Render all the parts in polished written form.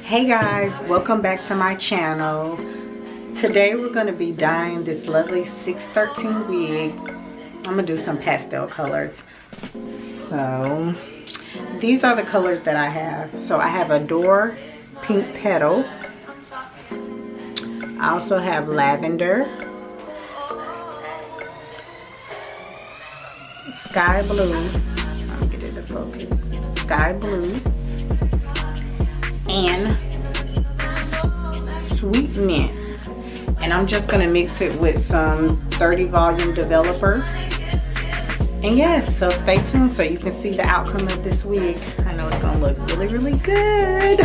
Hey guys, welcome back to my channel. Today we're going to be dyeing this lovely 613 wig. I'm going to do some pastel colors. So these are the colors that I have. So I have Adore Pink Petal. I also have Lavender, Sky Blue. I'll get it to focus. Sky Blue. And Sweet Mint. And I'm just going to mix it with some 30 volume developer. And yes, so stay tuned so you can see the outcome of this wig. I know it's going to look really, really good.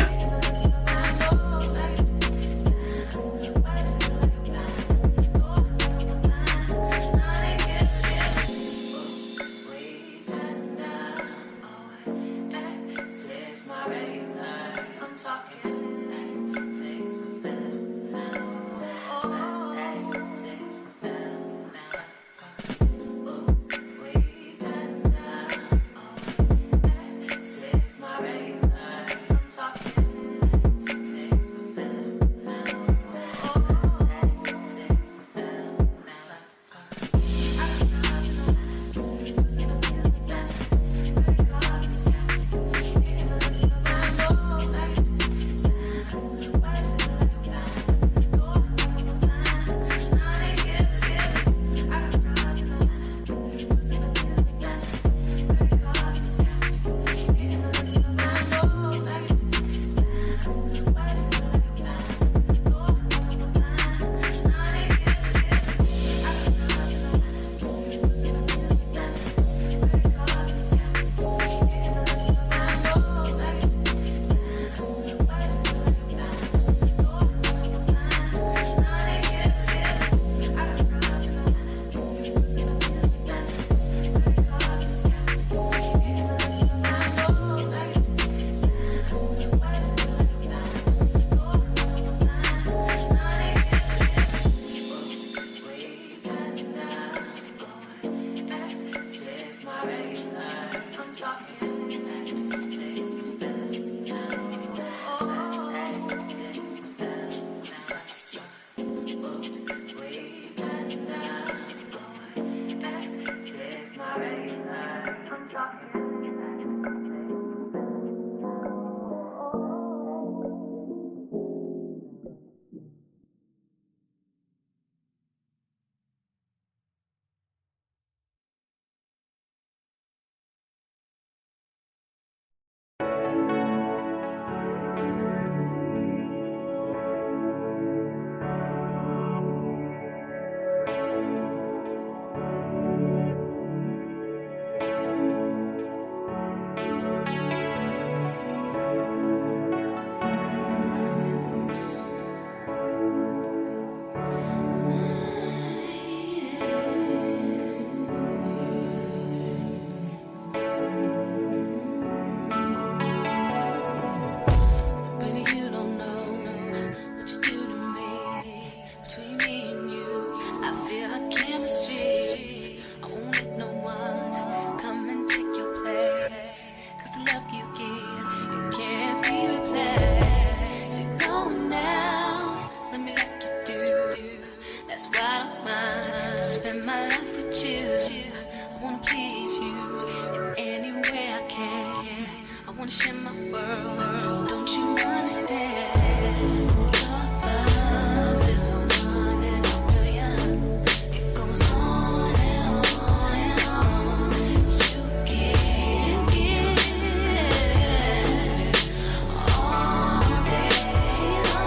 Share my world, don't you understand? Your love is a one in a million. It goes on and on and on. You give all day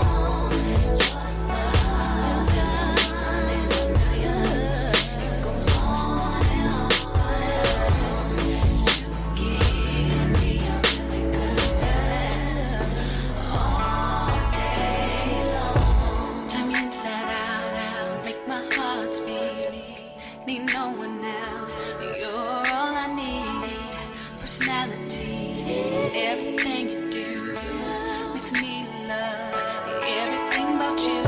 long. Your love is a one in a million. It goes on and on and on. You give me need no one else. You're all I need. Personality, everything you do makes me love everything about you.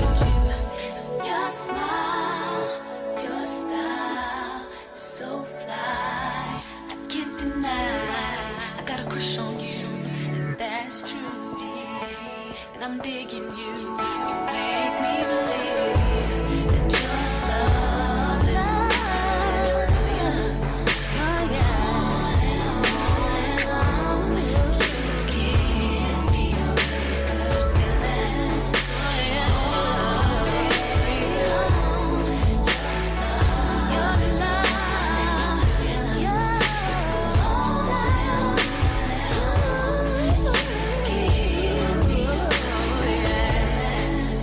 Your smile, your style is so fly. I can't deny. I got a crush on you, and that's true. And I'm digging you. Make me believe that your love is mine and a million. It goes on and on and on. You give me a really good feeling all day long. Your love, yeah, goes on and on and on. Give me a feeling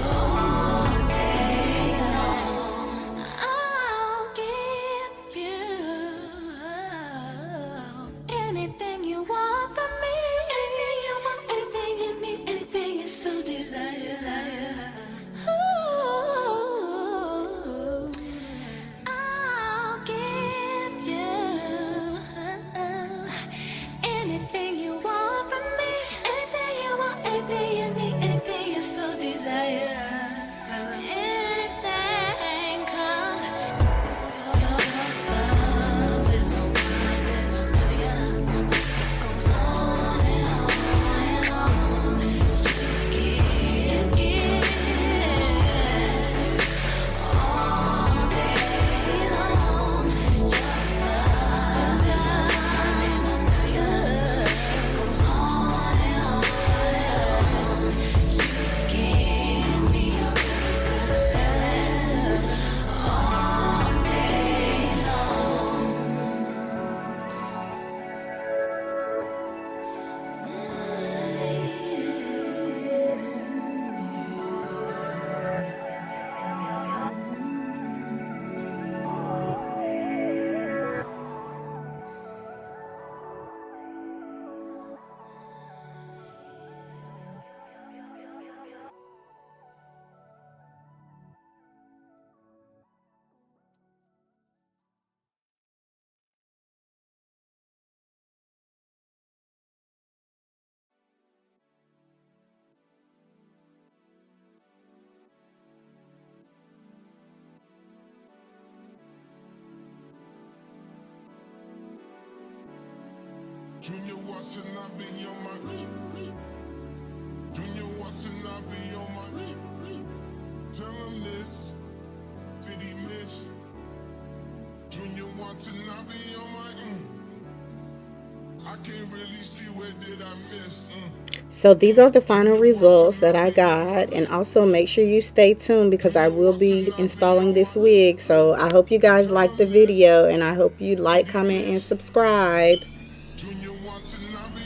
all day long. I'll give you anything you want from me. Anything you want, anything you need, anything you so desire. Ooh, I'll give you anything you want from me. Anything you want, anything you need, anything you so desire. Anything, 'cause your love is a one in a million. It goes on and on and on. You give all day long. Your love is a one in a million. It goes on and on and on. You give me a really good feeling all day long. Junior watching, I be on my Junior watching, I be on my Tell him this, did he miss? Junior watching, I be on my I can't really see where did I miss. So these are the final results that I got, and also make sure you stay tuned because I will be installing this wig. So I hope you guys like the video, and I hope you like, comment, and subscribe. Junior watching, I be